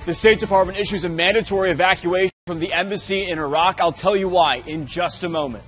The State Department issues a mandatory evacuation from the embassy in Iraq. I'll tell you why in just a moment.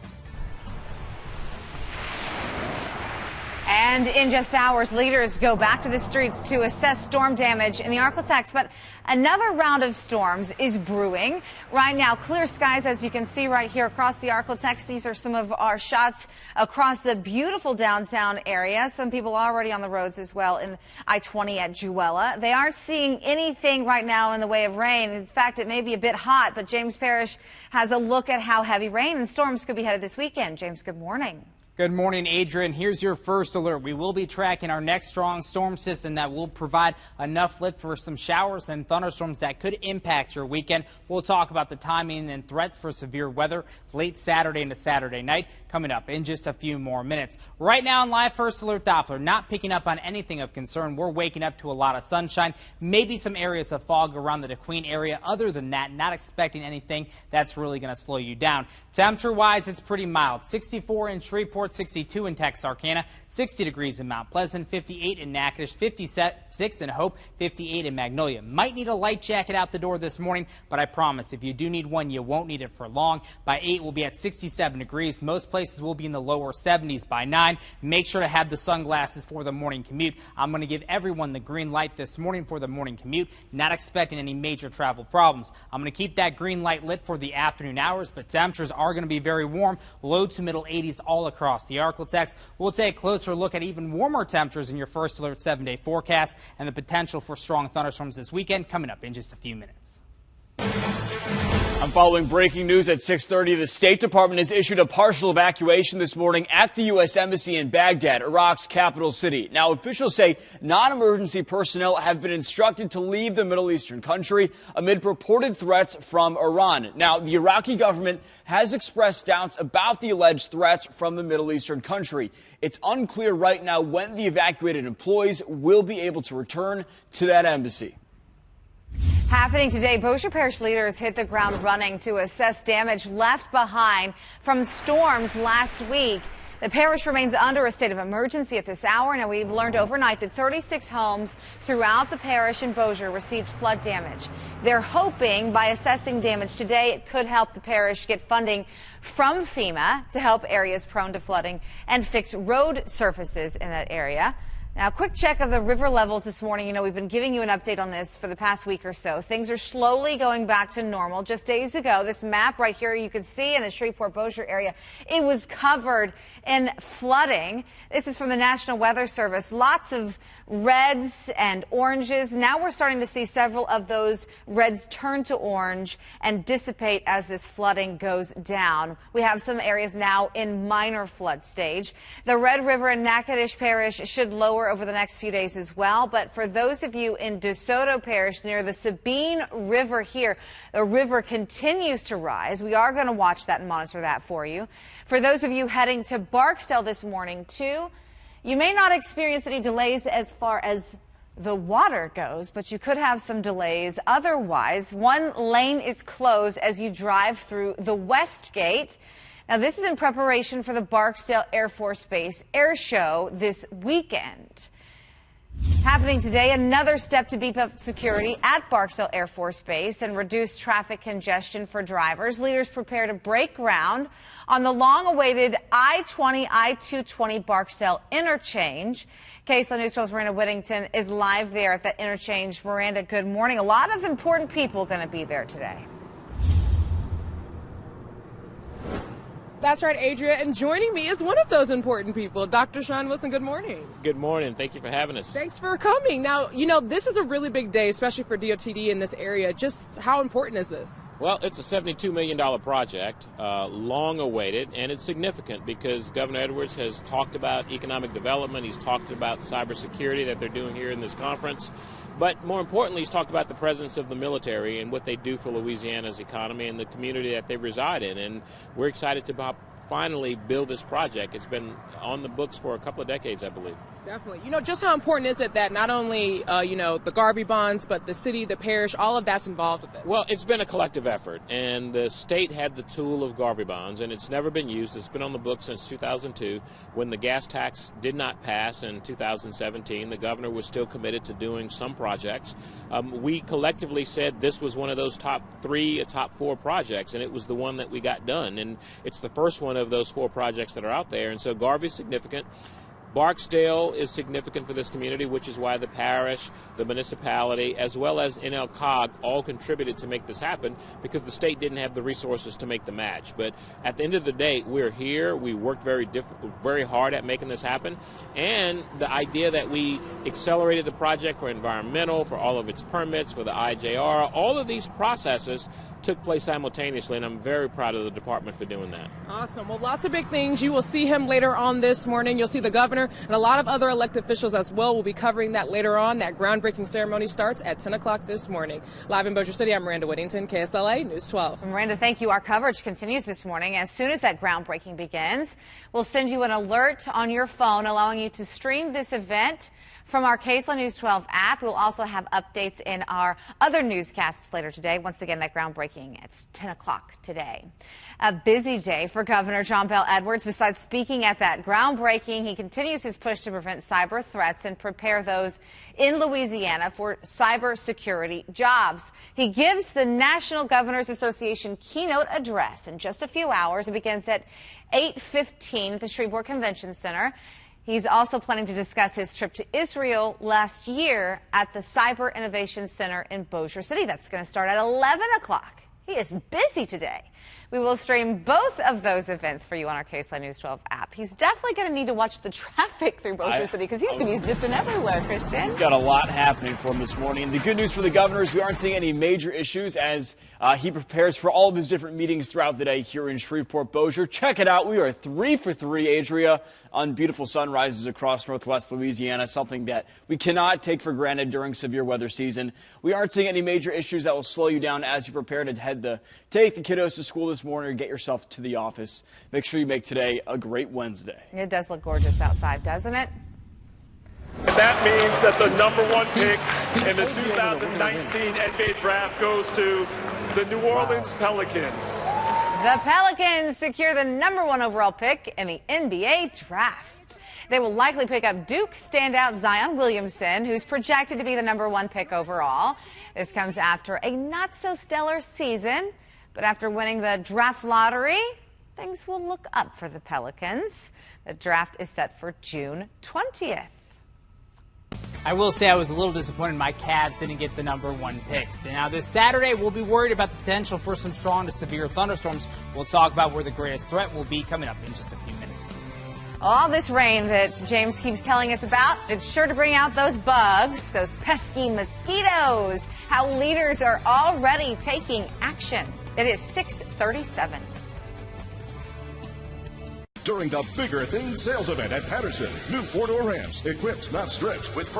And in just hours, leaders go back to the streets to assess storm damage in the Arklatex. But another round of storms is brewing. Right now, clear skies, as you can see right here across the Arklatex. These are some of our shots across the beautiful downtown area. Some people already on the roads as well in I-20 at Jewella. They aren't seeing anything right now in the way of rain. In fact, it may be a bit hot, but James Parrish has a look at how heavy rain and storms could be headed this weekend. James, good morning. Good morning, Adrian. Here's your first alert. We will be tracking our next strong storm system that will provide enough lift for some showers and thunderstorms that could impact your weekend. We'll talk about the timing and threats for severe weather late Saturday into Saturday night coming up in just a few more minutes. Right now on Live First Alert Doppler, not picking up on anything of concern. We're waking up to a lot of sunshine, maybe some areas of fog around the DeQueen area. Other than that, not expecting anything that's really going to slow you down. Temperature-wise, it's pretty mild. 64 in Shreveport. 62 in Texarkana, 60 degrees in Mount Pleasant, 58 in Natchitoches, 56 in Hope, 58 in Magnolia. Might need a light jacket out the door this morning, but I promise if you do need one, you won't need it for long. By 8, we'll be at 67 degrees. Most places will be in the lower 70s by 9. Make sure to have the sunglasses for the morning commute. I'm going to give everyone the green light this morning for the morning commute. Not expecting any major travel problems. I'm going to keep that green light lit for the afternoon hours, but temperatures are going to be very warm, low to middle 80s all across the Arklatex. We'll take a closer look at even warmer temperatures in your First Alert 7-day forecast and the potential for strong thunderstorms this weekend coming up in just a few minutes. I'm following breaking news at 6:30. The State Department has issued a partial evacuation this morning at the U.S. Embassy in Baghdad, Iraq's capital city. Now, officials say non-emergency personnel have been instructed to leave the Middle Eastern country amid purported threats from Iran. Now, the Iraqi government has expressed doubts about the alleged threats from the Middle Eastern country. It's unclear right now when the evacuated employees will be able to return to that embassy. Happening today, Bossier Parish leaders hit the ground running to assess damage left behind from storms last week. The parish remains under a state of emergency at this hour. Now, we've learned overnight that 36 homes throughout the parish in Bossier received flood damage. They're hoping by assessing damage today, it could help the parish get funding from FEMA to help areas prone to flooding and fix road surfaces in that area. Now, a quick check of the river levels this morning. You know, we've been giving you an update on this for the past week or so. Things are slowly going back to normal. Just days ago, this map right here, you can see in the Shreveport-Bossier area, it was covered in flooding. This is from the National Weather Service. Lots of reds and oranges. Now we're starting to see several of those reds turn to orange and dissipate as this flooding goes down. We have some areas now in minor flood stage. The Red River in Natchitoches Parish should lower over the next few days as well. But for those of you in DeSoto Parish near the Sabine River here, the river continues to rise. We are going to watch that and monitor that for you. For those of you heading to Barksdale this morning too, you may not experience any delays as far as the water goes, but you could have some delays otherwise. One lane is closed as you drive through the West Gate. Now, this is in preparation for the Barksdale Air Force Base Air Show this weekend. Happening today, another step to beef up security at Barksdale Air Force Base and reduce traffic congestion for drivers. Leaders prepare to break ground on the long-awaited I-20, I-220 Barksdale interchange. KSLA News 12's Miranda Whittington is live there at that interchange. Miranda, good morning. A lot of important people going to be there today. That's right, Adria, and joining me is one of those important people, Dr. Sean Wilson. Good morning. Good morning. Thank you for having us. Thanks for coming. Now, you know, this is a really big day, especially for DOTD in this area. Just how important is this? Well, it's a $72 million project, long awaited, and it's significant because Governor Edwards has talked about economic development. He's talked about cybersecurity that they're doing here in this conference. But more importantly, he's talked about the presence of the military and what they do for Louisiana's economy and the community that they reside in. And we're excited finally build this project. It's been on the books for a couple of decades, I believe. Definitely. You know, just how important is it that not only, the Garvey bonds, but the city, the parish, all of that's involved with it? Well, it's been a collective effort, and the state had the tool of Garvey bonds, and it's never been used. It's been on the books since 2002. When the gas tax did not pass in 2017, the governor was still committed to doing some projects. We collectively said this was one of those top 3, top 4 projects, and it was the one that we got done. And it's the first one of those 4 projects that are out there, and so Garvey's significant. Barksdale is significant for this community, which is why the parish, the municipality, as well as NLCOG all contributed to make this happen, because the state didn't have the resources to make the match. But at the end of the day, we're here. We worked very hard at making this happen. And the idea that we accelerated the project for environmental, for all of its permits, for the IJR, all of these processes took place simultaneously, and I'm very proud of the department for doing that. Awesome. Well, lots of big things. You will see him later on this morning. You'll see the governor and a lot of other elected officials as well. We'll be covering that later on. That groundbreaking ceremony starts at 10 o'clock this morning. Live in Bossier City, I'm Miranda Whittington, KSLA News 12. Miranda, thank you. Our coverage continues this morning. As soon as that groundbreaking begins, we'll send you an alert on your phone allowing you to stream this event from our KSLA News 12 app. We'll also have updates in our other newscasts later today. Once again, that groundbreaking, it's 10 o'clock today. A busy day for Governor John Bel Edwards. Besides speaking at that groundbreaking, he continues his push to prevent cyber threats and prepare those in Louisiana for cybersecurity jobs. He gives the National Governors Association keynote address in just a few hours. It begins at 8:15 at the Shreveport Convention Center. He's also planning to discuss his trip to Israel last year at the Cyber Innovation Center in Bossier City. That's going to start at 11 o'clock. He is busy today. We will stream both of those events for you on our KSLA News 12 app. He's definitely going to need to watch the traffic through Bossier City because he's going to be zipping everywhere, Christian. He's got a lot happening for him this morning. And the good news for the governor is we aren't seeing any major issues as he prepares for all of his different meetings throughout the day here in Shreveport, Bossier. Check it out. We are 3 for 3, Adria, on beautiful sunrises across northwest Louisiana, something that we cannot take for granted during severe weather season. We aren't seeing any major issues that will slow you down as you prepare to take the kiddos to school this morning or get yourself to the office. Make sure you make today a great Wednesday. It does look gorgeous outside, doesn't it? That means that the #1 pick in the 2019 NBA draft goes to the New Orleans Pelicans. The Pelicans secure the #1 overall pick in the NBA draft. They will likely pick up Duke standout Zion Williamson, who's projected to be the #1 pick overall. This comes after a not-so-stellar season, but after winning the draft lottery, things will look up for the Pelicans. The draft is set for June 20th. I will say I was a little disappointed my Cavs didn't get the #1 pick. Now this Saturday, we'll be worried about the potential for some strong to severe thunderstorms. We'll talk about where the greatest threat will be coming up in just a few minutes. All this rain that James keeps telling us about, it's sure to bring out those bugs, those pesky mosquitoes. How leaders are already taking action. It is 6:37. During the Bigger Things sales event at Patterson, new 4-door Rams, equipped, not stripped, with